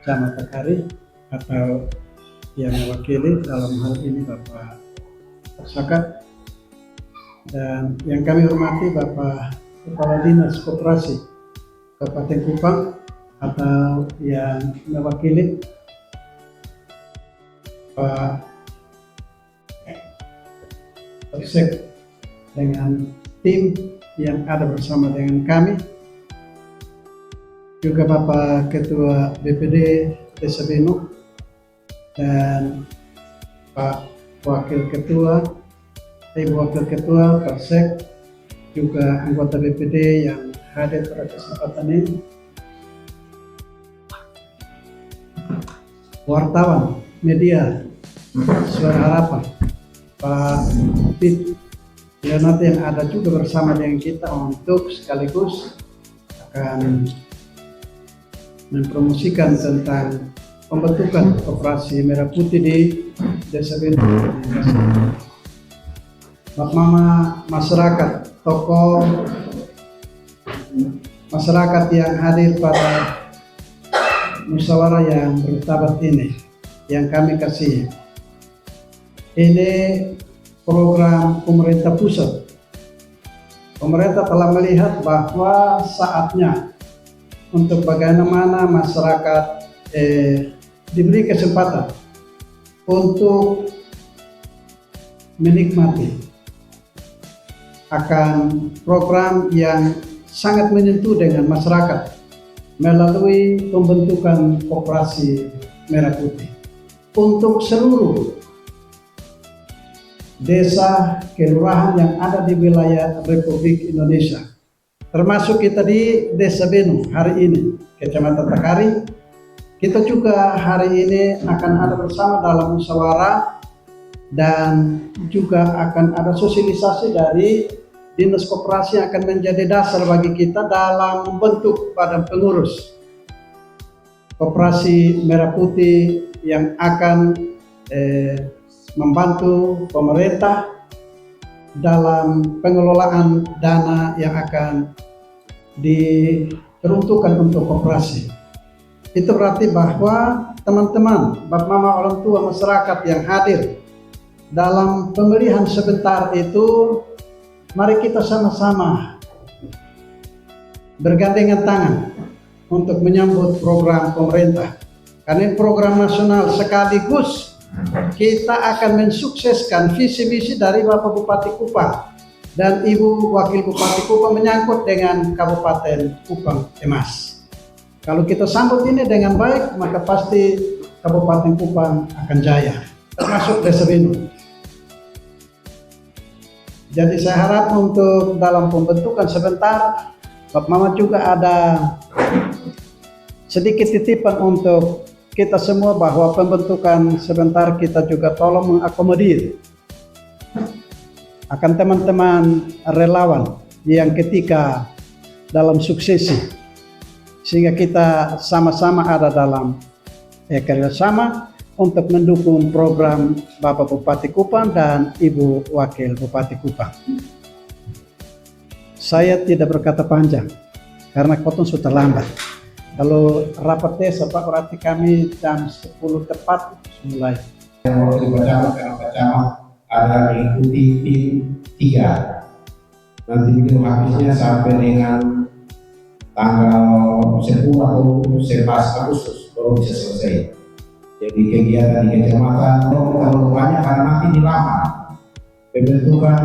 Camat Takari atau yang mewakili dalam hal ini Bapak Saka, dan yang kami hormati Bapak Kepala Dinas Koperasi Kabupaten Kupang atau yang mewakili Pak Sek dengan tim yang ada bersama dengan kami, juga Bapak Ketua BPD Desa Benu dan Pak Wakil Ketua, Ibu Wakil Ketua, Pak Sek, juga anggota BPD yang hadir pada kesempatan ini, wartawan, media, Suara Harapan, Pak Pit, dan nanti yang ada juga bersama dengan kita untuk sekaligus akan mempromosikan tentang pembentukan operasi Merah Putih di Desa Benu. Bapak Mama, masyarakat, tokoh masyarakat yang hadir pada musyawarah yang bermartabat ini, yang kami kasih. Ini program pemerintah pusat. Pemerintah telah melihat bahwa saatnya untuk bagaimana masyarakat diberi kesempatan untuk menikmati akan program yang sangat menyentuh dengan masyarakat melalui pembentukan Koperasi Merah Putih untuk seluruh desa kelurahan yang ada di wilayah Republik Indonesia, termasuk kita di Desa Benu hari ini, Kecamatan Takari. Kita juga hari ini akan ada bersama dalam musyawarah dan juga akan ada sosialisasi dari Dinas Koperasi yang akan menjadi dasar bagi kita dalam membentuk badan pengurus Koperasi Merah Putih yang akan membantu pemerintah dalam pengelolaan dana yang akan diperuntukkan untuk koperasi. Itu berarti bahwa teman-teman, bapak mama, orang tua, masyarakat yang hadir dalam pemilihan sebentar itu, mari kita sama-sama bergandengan tangan untuk menyambut program pemerintah. Karena program nasional sekaligus kita akan mensukseskan visi misi dari Bapak Bupati Kupang dan Ibu Wakil Bupati Kupang menyangkut dengan Kabupaten Kupang Emas. Kalau kita sambut ini dengan baik, maka pasti Kabupaten Kupang akan jaya, termasuk Desa Benu. Jadi saya harap untuk dalam pembentukan sebentar, Bapak Mama juga ada sedikit titipan untuk kita semua bahwa pembentukan sebentar kita juga tolong mengakomodir akan teman-teman relawan yang ketika dalam suksesi, sehingga kita sama-sama ada dalam kerjasama untuk mendukung program Bapak Bupati Kupang dan Ibu Wakil Bupati Kupang. Saya tidak berkata panjang karena kotong sudah lambat. Kalau rapat desa Pak, berarti kami jam 10 tepat mulai. Yang mau dibacakan karena Camat ada mengikuti tim 3. Nanti begitu habisnya sampai dengan tanggal 10 atau 11 Agustus baru bisa selesai. Jadi kegiatan di kecamatan terlalu banyak karena nanti dilama. Pembentukan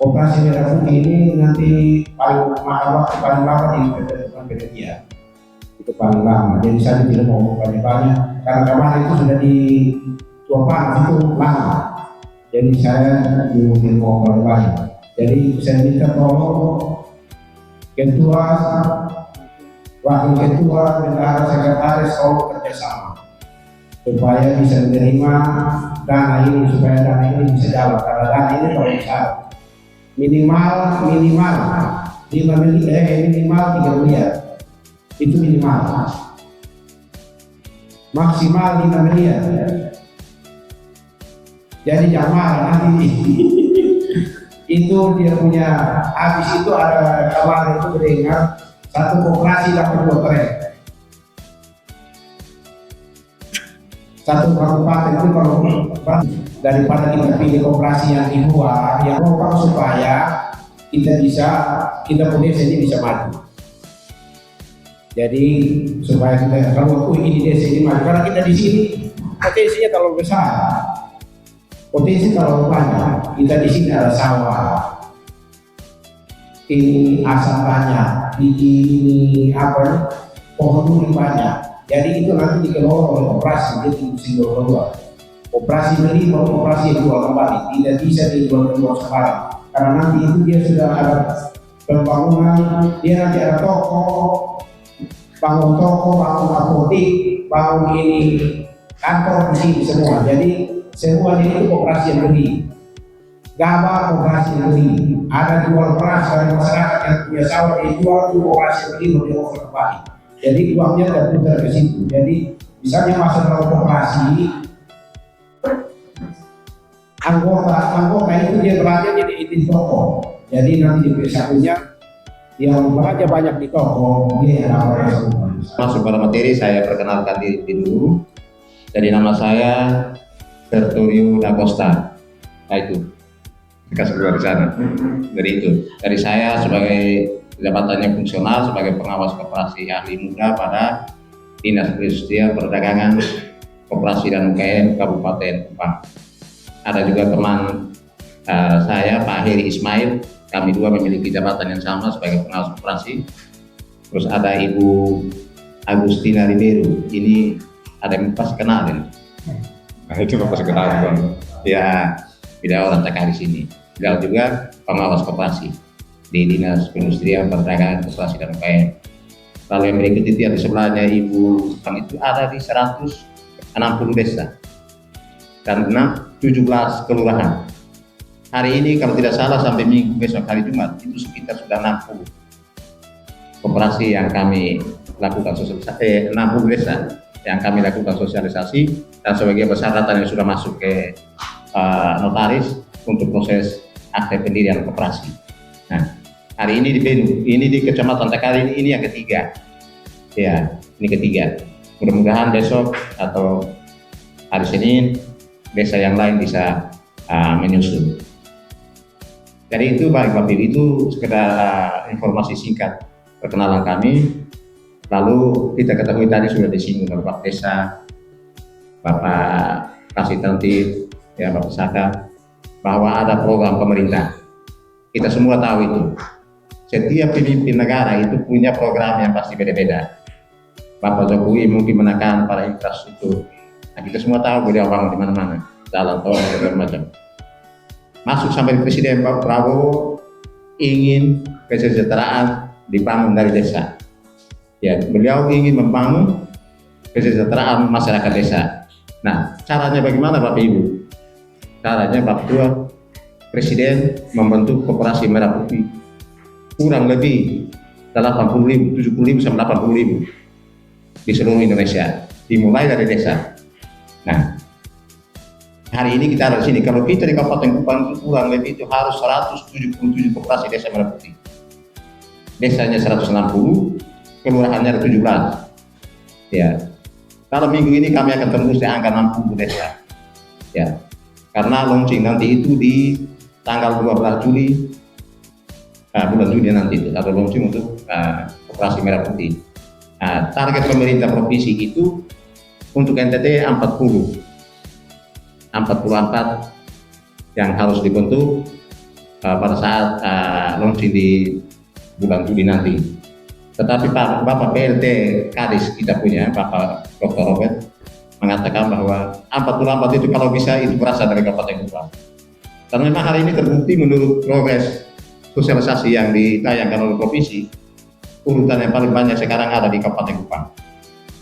Koperasi Merah Putih ini nanti paling lama di pembentukan panitia. Itu paling lama, jadi saya tidak mau banyak-banyak karena kemarin itu sudah di Tuapan itu lama, jadi saya tidak mau banyak. Jadi saya minta tolong ketua, wakil ketua, bendahara, sekretaris tolong kerjasama supaya bisa menerima dana ini, supaya dana ini bisa jalan, karena dana ini kalau bisa minimal 5 miliar, minimal 3 miliar. Itu minimal, maksimal 5 miliar. Jadi jamaah nanti itu dia punya, habis itu ada kemarin itu berdengar satu koperasi dapat 2 trek. satu kabupaten itu kalau daripada kita pilih koperasi yang di luar yang lokal supaya kita punya desa ini bisa maju. Jadi supaya kita kalau ini desa ini maju, karena kita di sini potensinya terlalu besar, potensi terlalu banyak. Kita di sini ada sawah, ini asam banyak, ini apa, pohon duri banyak. Jadi itu nanti dikelola oleh koperasi, jadi single dua. Koperasi beli mau koperasi jual kembali, tidak bisa dijual sekarang. Karena nanti itu dia sudah ada pembangunan, dia nanti ada toko, bangun apotek, bangun ini kantor di sini semua. Jadi semua ini itu koperasi yang beli. Gabah koperasi yang beli. Ada jual beras dari masyarakat yang punya sawah dijual itu koperasi yang beli mau dioper kembali. Jadi uangnya terputar ke situ. Jadi misalnya masuk dalam koperasi, anggota itu dia belanja jadi izin toko. Jadi nanti di satunya yang belanja banyak di toko dia yang awalnya. Masuk pada materi, saya perkenalkan diri dulu. Jadi nama saya Tertulio Da Costa. Nah itu, kasih keluar di sana. Dari saya sebagai jabatannya fungsional sebagai pengawas koperasi ahli muda pada Dinas Perindustrian Perdagangan Koperasi dan UKM Kabupaten Kupang. Ada juga teman saya Pak Heri Ismail, kami dua memiliki jabatan yang sama sebagai pengawas koperasi. Terus ada Ibu Agustina Ribeiro, ini ada yang pas kenalin. Nah, itu pas kenalin. Ya, beliau orang TK di sini. Beliau juga pengawas koperasi di Dinas Perindustrian Perdagangan Koperasi dan UKM. Lalu yang berikut itu yang di sebelahnya Ibu Kupang itu ada di 160 desa dan 17 kelurahan. Hari ini kalau tidak salah sampai minggu besok hari Jumat itu sekitar sudah 60 koperasi yang kami lakukan sosialisasi, 60 desa yang kami lakukan sosialisasi, dan sebagian besar data yang sudah masuk ke notaris untuk proses akte pendirian koperasi. Nah, hari ini di Benu, ini di Kecamatan Tekal ini yang ketiga. Ya, ini ketiga. Mudah-mudahan besok atau hari Senin desa yang lain bisa menyusul. Jadi itu Bapak Ibu, itu sekedar informasi singkat perkenalan kami. Lalu kita ketahui tadi sudah disinggung oleh Bapak Desa, Bapak Kasih Tertib, ya Bapak Saka, bahwa ada program pemerintah. Kita semua tahu itu. Setiap pemimpin negara itu punya program yang pasti beda-beda. Bapak Jokowi mungkin menekan pada infrastruktur. Nah, kita semua tahu beliau bangun di mana-mana, jalan tol dan segala macam. Masuk sampai Presiden Pak Prabowo ingin kesejahteraan dibangun dari desa. Ya, beliau ingin membangun kesejahteraan masyarakat desa. Nah, caranya bagaimana Bapak Ibu? Caranya Bapak Ketua Presiden membentuk koperasi merah putih kurang lebih 80.000, 70.000 sampai 80.000 di seluruh Indonesia, dimulai dari desa. Nah, hari ini kita ada di sini. Kalau kita di Kabupaten Kupang itu kurang lebih itu harus 177 koperasi desa merah putih. Desanya 160, kelurahannya ada 17. Ya, kalau minggu ini kami akan tembus di angka 60 desa. Ya, karena launching nanti itu di tanggal 12 Juli, bulan Juli nanti itu ada launching untuk koperasi merah putih. Nah, target pemerintah provinsi itu untuk NTT 44 yang harus dibentuk pada saat launching di bulan Juli nanti. Tetapi Bapak PLT Kadis kita punya, Bapak Dr. Robert, mengatakan bahwa 44 itu kalau bisa itu berasal dari Kabupaten Kupang. Karena memang hari ini terbukti menurut progres sosialisasi yang ditayangkan oleh provinsi, urutan yang paling banyak sekarang ada di Kabupaten Kupang.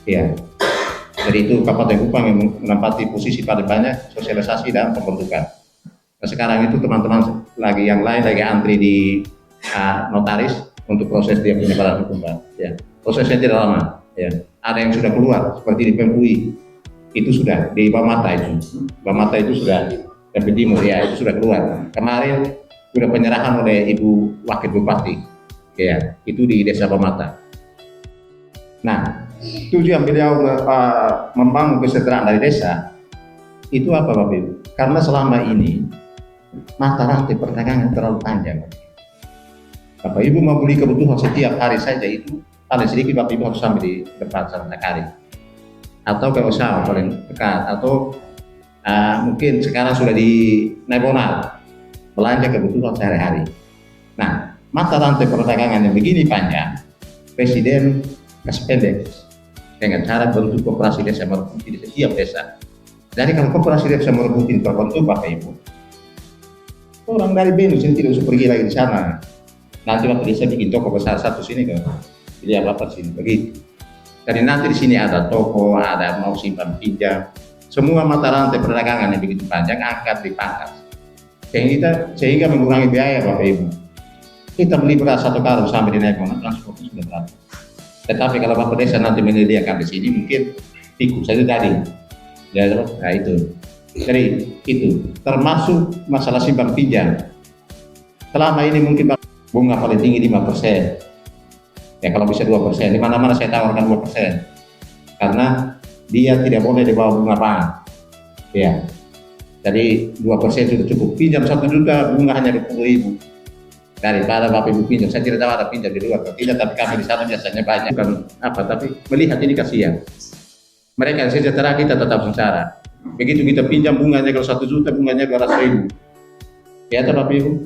Ya, jadi itu Kabupaten Kupang yang menempati posisi paling banyak sosialisasi dan pembentukan. Nah, sekarang itu teman-teman lagi yang lain lagi antri di notaris untuk proses dia punya badan hukum. Ya, prosesnya tidak lama. Ya, ada yang sudah keluar seperti di PMUI itu sudah di Bamata itu sudah Dapat Timur ya itu sudah keluar. Kemarin sudah penyerahan oleh Ibu Wakil Bupati. Ya, itu di Desa Bamata. Nah, tujuan beliau membangun kesejahteraan dari desa itu apa Bapak Ibu? Karena selama ini mata rantai perdagangan terlalu panjang. Bapak Ibu mau beli kebutuhan setiap hari saja itu paling sedikit Bapak Ibu harus sampai di depan sana kali, atau ke usaha paling dekat, atau mungkin sekarang sudah di Naibonal belanja kebutuhan sehari-hari. Nah, mata rantai perdagangan yang begini panjang, Presiden kasih pendek dengan cara bentuk koperasi desa merputih di setiap desa. Jadi kalau koperasi desa merputih terbentuk Bapak Ibu, orang dari Benus yang tidak usah pergi lagi di sana. Nanti Bapak desa bikin toko besar satu sini ke dia Bapak sini begitu. Jadi nanti di sini ada toko, ada mau simpan pinjam, semua mata rantai perdagangan yang begitu panjang akan dipangkas. Sehingga mengurangi biaya Bapak Ibu. Kita beli beras 1 karung sampai di Naibonal transportnya sudah berapa. Tetapi kalau Bapak desa nanti menyediakan di sini mungkin ikut saja tadi. Ya, nah itu. Jadi itu termasuk masalah simpan pinjam. Selama ini mungkin bunga paling tinggi 5%. Ya kalau bisa 2%, di mana-mana saya tawarkan 2%. Karena dia tidak boleh di bawah bunga bank. Ya. Jadi 2% sudah cukup. Pinjam 1 juta, bunga hanya 20.000. Daripada Bapak Ibu pinjam, saya tidak tahu ada pinjam di luar, tidak, tapi kami di sana biasanya banyak. Bukan apa, tapi melihat ini kasihan. Mereka yang sejahtera, kita tetap sengsara. Begitu kita pinjam bunganya kalau 1 juta, bunganya 200.000. Ya, Bapak Ibu.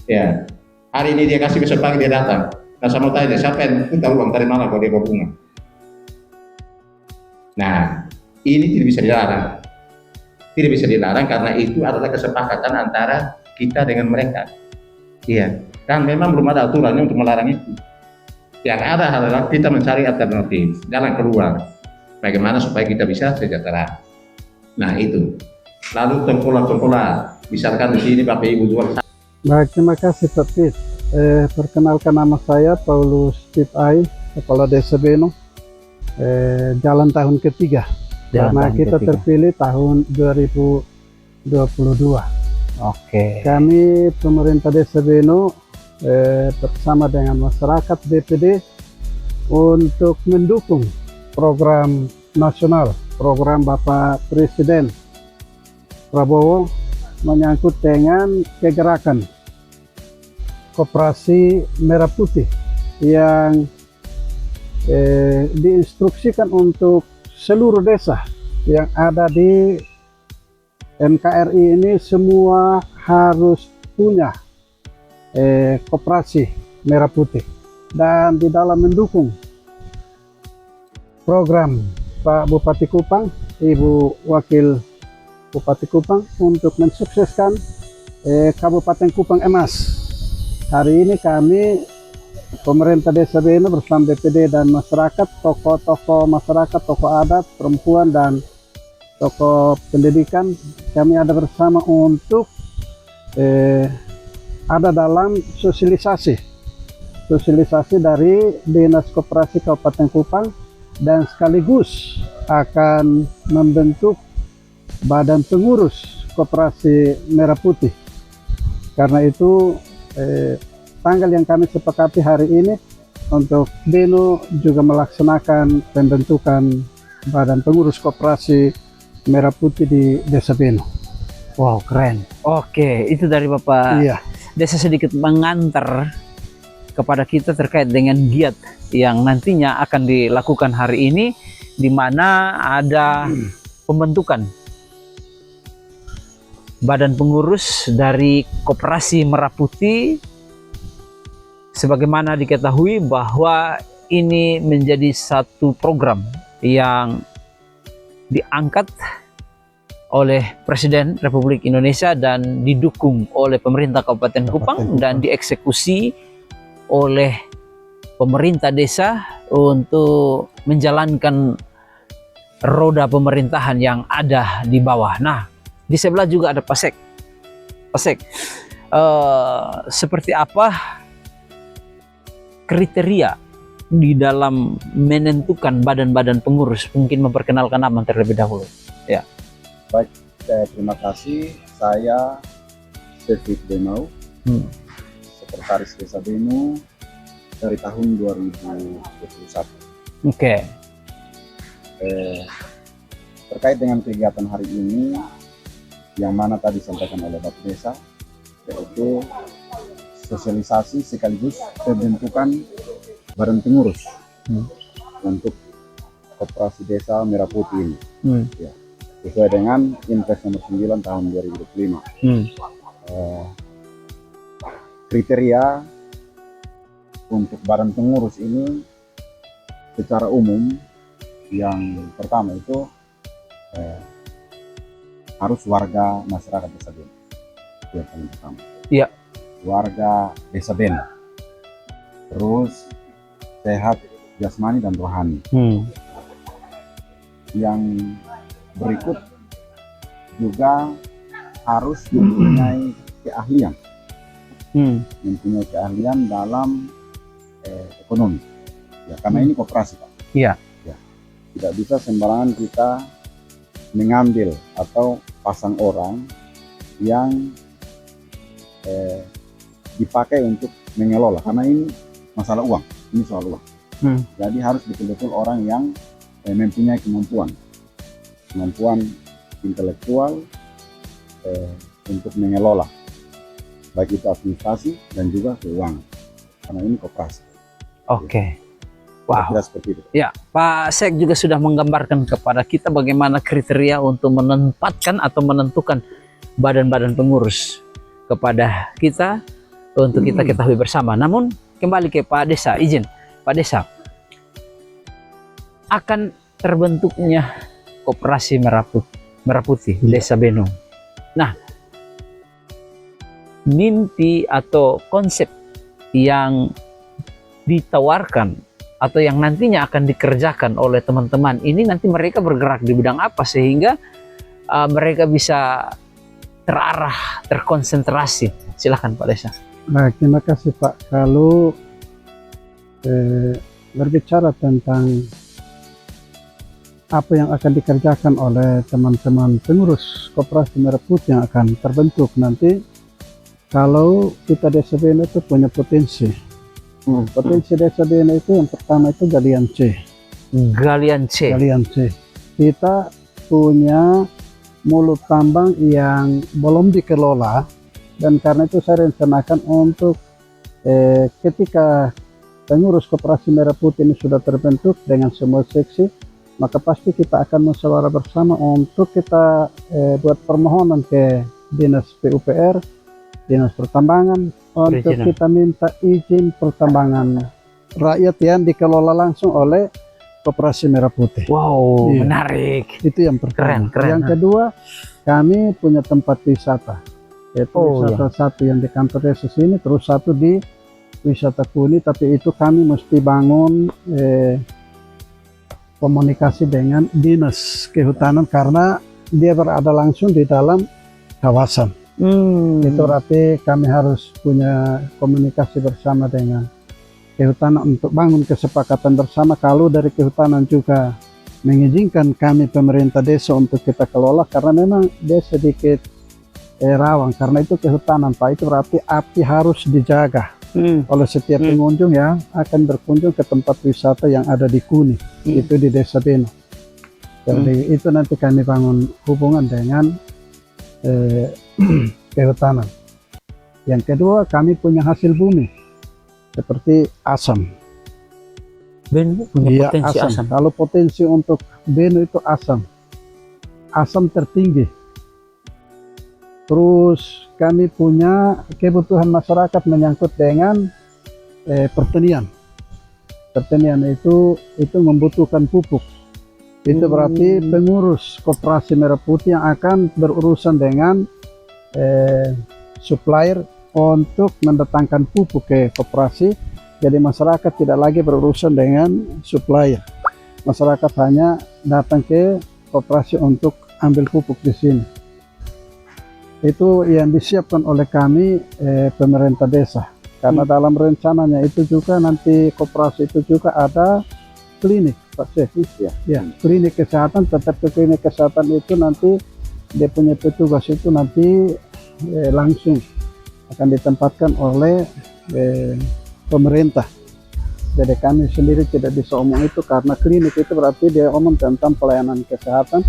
Ya, hari ini dia kasih, besok pagi dia datang. Nah, saya mau tanya, siapa yang putar uang dari mana kalau dia bawa bunga? Nah, ini tidak bisa dilarang. Tidak bisa dilarang karena itu adalah kesepakatan antara kita dengan mereka. Iya, dan memang belum ada aturannya untuk melarang itu. Yang ada adalah kita mencari alternatif, jalan keluar. Bagaimana supaya kita bisa sejahtera. Nah itu. Lalu tengkolat, misalkan di sini Bapak Ibu jual. Baik, terima kasih Pak Pit. Perkenalkan nama saya Paulus Pipai, Kepala Desa Beno. Jalan tahun ketiga. Karena kita terpilih tahun 2022. Oke. Kami pemerintah Desa Beno bersama dengan masyarakat BPD untuk mendukung program nasional, program Bapak Presiden Prabowo menyangkut dengan kegerakan Koperasi Merah Putih yang diinstruksikan untuk seluruh desa yang ada di NKRI ini semua harus punya koperasi Merah Putih, dan di dalam mendukung program Pak Bupati Kupang, Ibu Wakil Bupati Kupang untuk mensukseskan Kabupaten Kupang Emas. Hari ini kami pemerintah Desa Beno bersama BPD dan masyarakat, tokoh-tokoh masyarakat, tokoh adat, perempuan dan tokoh pendidikan, kami ada bersama untuk ada dalam sosialisasi dari Dinas Koperasi Kabupaten Kupang, dan sekaligus akan membentuk badan pengurus Koperasi Merah Putih. Karena itu tanggal yang kami sepakati hari ini untuk Beno juga melaksanakan pembentukan badan pengurus Koperasi Merah Putih di Desa Beno. Wow, keren. Oke, itu dari Bapak. Iya. Desa sedikit mengantar kepada kita terkait dengan giat yang nantinya akan dilakukan hari ini, di mana ada pembentukan badan pengurus dari Koperasi Merah Putih. Sebagaimana diketahui bahwa ini menjadi satu program yang diangkat oleh Presiden Republik Indonesia dan didukung oleh pemerintah Kabupaten Kupang dan dieksekusi oleh pemerintah desa untuk menjalankan roda pemerintahan yang ada di bawah. Nah, di sebelah juga ada Pasek. Seperti apa kriteria di dalam menentukan badan-badan pengurus? Mungkin memperkenalkan nama terlebih dahulu. Ya. Baik, terima kasih. Saya David Benau, Sekretaris Desa Beno dari tahun 2021. Oke. Terkait dengan kegiatan hari ini, yang mana tadi disampaikan oleh Bapak Desa, yaitu sosialisasi sekaligus pembentukan badan pengurus untuk Koperasi Desa Merah Putih ini. Ya, sesuai dengan Impres nomor 9 tahun 2025. Kriteria untuk badan pengurus ini secara umum, yang pertama itu harus warga masyarakat Desa Bena. Itu yang paling pertama. Iya. Warga Desa Bena. Terus sehat jasmani dan rohani. Yang berikut juga harus mempunyai keahlian. Mempunyai keahlian dalam ekonomi. Ya, karena ini koperasi, Pak. Iya. Ya. Tidak bisa sembarangan kita mengambil atau pasang orang yang dipakai untuk mengelola, karena ini masalah uang, ini soal uang. Jadi harus betul-betul orang yang mempunyai kemampuan intelektual untuk mengelola, baik itu administrasi dan juga keuangan, karena ini koperasi. Oke. Wow. Kira seperti itu. Ya, Pak Sek juga sudah menggambarkan kepada kita bagaimana kriteria untuk menempatkan atau menentukan badan-badan pengurus kepada kita untuk kita ketahui bersama. Namun kembali ke Pak Desa, izin Pak Desa, akan terbentuknya Koperasi Merah Putih Desa Beno. Nah, mimpi atau konsep yang ditawarkan atau yang nantinya akan dikerjakan oleh teman-teman ini, nanti mereka bergerak di bidang apa sehingga mereka bisa terarah, terkonsentrasi. Silakan Pak Desa. Baik, terima kasih Pak. Kalau berbicara tentang apa yang akan dikerjakan oleh teman-teman pengurus Koperasi Merah Putih yang akan terbentuk nanti, kalau kita Desa Bena itu punya potensi. Potensi Desa Bena itu yang pertama itu galian C. Galian C. Galian C. Kita punya mulut tambang yang belum dikelola, dan karena itu saya rencanakan untuk ketika pengurus Koperasi Merah Putih ini sudah terbentuk dengan semua seksi, maka pasti kita akan musyawarah bersama untuk kita buat permohonan ke Dinas PUPR, Dinas Pertambangan, untuk kita minta izin pertambangan rakyat yang dikelola langsung oleh Koperasi Merah Putih. Wow, Iya. menarik. Itu yang pertama. Keren. Yang kedua, kami punya tempat wisata. Yaitu wisata satu yang di kantor desa sini, terus satu di wisata Kuni, tapi itu kami mesti bangun komunikasi dengan Dinas Kehutanan karena dia berada langsung di dalam kawasan. Itu berarti kami harus punya komunikasi bersama dengan Kehutanan untuk bangun kesepakatan bersama. Kalau dari Kehutanan juga mengizinkan kami pemerintah desa untuk kita kelola, karena memang dia sedikit rawan, karena itu Kehutanan Pak. Itu berarti api harus dijaga oleh setiap pengunjung yang akan berkunjung ke tempat wisata yang ada di Kuni, itu di Desa Beno. Jadi itu nanti kami bangun hubungan dengan Kehutanan. Yang kedua, kami punya hasil bumi seperti asam. Beno punya potensi asam. Kalau potensi untuk Beno itu asam tertinggi. Terus kami punya kebutuhan masyarakat menyangkut dengan pertanian. Pertanian itu membutuhkan pupuk. Itu berarti pengurus Koperasi Merah Putih yang akan berurusan dengan supplier untuk mendatangkan pupuk ke koperasi. Jadi masyarakat tidak lagi berurusan dengan supplier. Masyarakat hanya datang ke koperasi untuk ambil pupuk di sini. Itu yang disiapkan oleh kami pemerintah desa. Karena dalam rencananya itu juga nanti koperasi itu juga ada klinik, Pak Syekh. Ya, klinik kesehatan. Tetap ke klinik kesehatan itu nanti dia punya petugas itu nanti langsung akan ditempatkan oleh pemerintah. Jadi kami sendiri tidak bisa omong itu karena klinik itu berarti dia omong tentang pelayanan kesehatan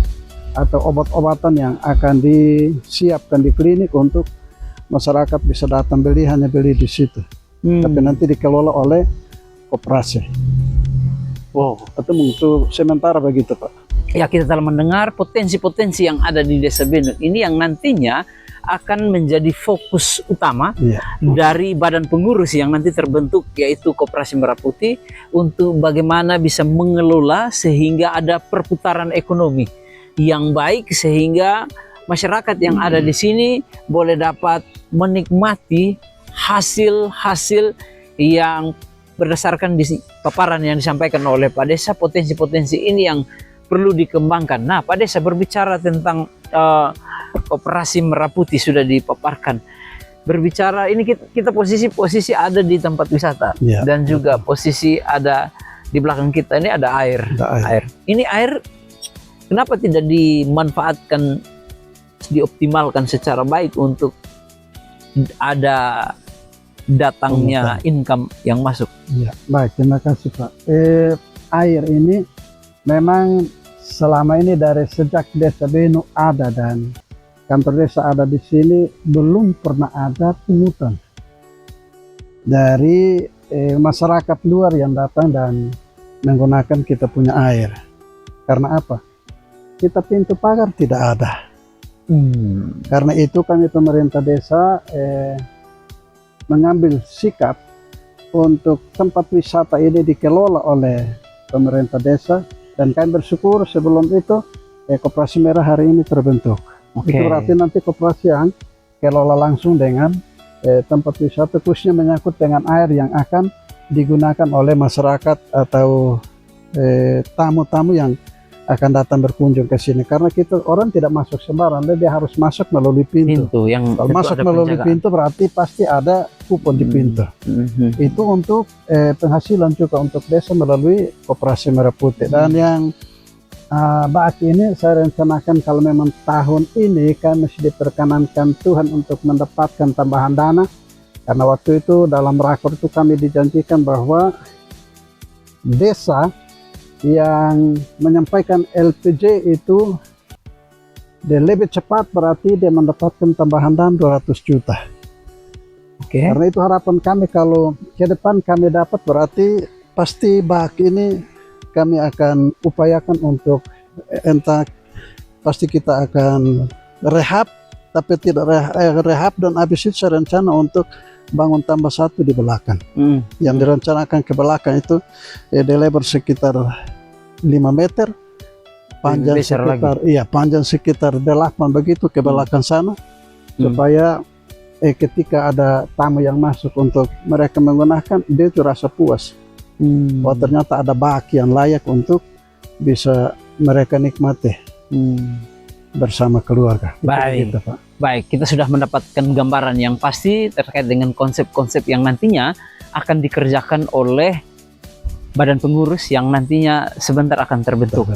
atau obat-obatan yang akan disiapkan di klinik untuk masyarakat bisa datang beli, hanya beli di situ. Tapi nanti dikelola oleh koperasi. Wow. Itu untuk sementara begitu, Pak. Ya, kita telah mendengar potensi-potensi yang ada di Desa Benut ini yang nantinya akan menjadi fokus utama dari badan pengurus yang nanti terbentuk, yaitu Koperasi Merah Putih, untuk bagaimana bisa mengelola sehingga ada perputaran ekonomi yang baik sehingga masyarakat yang ada di sini boleh dapat menikmati hasil-hasil yang berdasarkan paparan yang disampaikan oleh Pak Desa. Potensi-potensi ini yang perlu dikembangkan. Nah, Pak Desa, berbicara tentang Koperasi Merah Putih sudah dipaparkan. Berbicara ini kita posisi ada di tempat wisata dan juga posisi ada di belakang kita ini ada air. Ini air kenapa tidak dimanfaatkan, dioptimalkan secara baik untuk ada datangnya income yang masuk? Ya, baik, terima kasih Pak. Air ini memang selama ini dari sejak Desa Benut ada dan kantor desa ada di sini, belum pernah ada pungutan dari masyarakat luar yang datang dan menggunakan kita punya air. Karena apa? Kita pintu pagar tidak ada. Karena itu kami pemerintah desa mengambil sikap untuk tempat wisata ini dikelola oleh pemerintah desa, dan kami bersyukur sebelum itu Koperasi Merah hari ini terbentuk. Itu berarti nanti koperasi yang kelola langsung dengan tempat wisata, khususnya menyangkut dengan air yang akan digunakan oleh masyarakat atau tamu-tamu yang akan datang berkunjung ke sini. Karena kita orang tidak masuk sembarang, dia harus masuk melalui pintu. Kalau masuk melalui pintu berarti pasti ada kupon di pintu. Itu untuk penghasilan juga untuk desa melalui Koperasi Merah Putih. Dan yang baki ini saya rencanakan kalau memang tahun ini kami masih diperkenankan Tuhan untuk mendapatkan tambahan dana, karena waktu itu dalam rakor itu kami dijanjikan bahwa desa yang menyampaikan LPJ itu dia lebih cepat, berarti dia mendapatkan tambahan dana 200 juta. Karena itu harapan kami kalau ke depan kami dapat, berarti pasti baki ini kami akan upayakan untuk entah pasti kita akan rehab, tapi tidak rehab dan habis itu saya rencana untuk bangun tambah satu di belakang. Yang direncanakan ke belakang itu di lebar sekitar 5 meter, panjang sekitar panjang sekitar 8 begitu ke belakang sana, supaya ketika ada tamu yang masuk untuk mereka menggunakan, dia itu rasa puas. Oh, ternyata ada baki yang layak untuk bisa mereka nikmati bersama keluarga. Baik, gitu, Pak. Baik, kita sudah mendapatkan gambaran yang pasti terkait dengan konsep-konsep yang nantinya akan dikerjakan oleh badan pengurus yang nantinya sebentar akan terbentuk.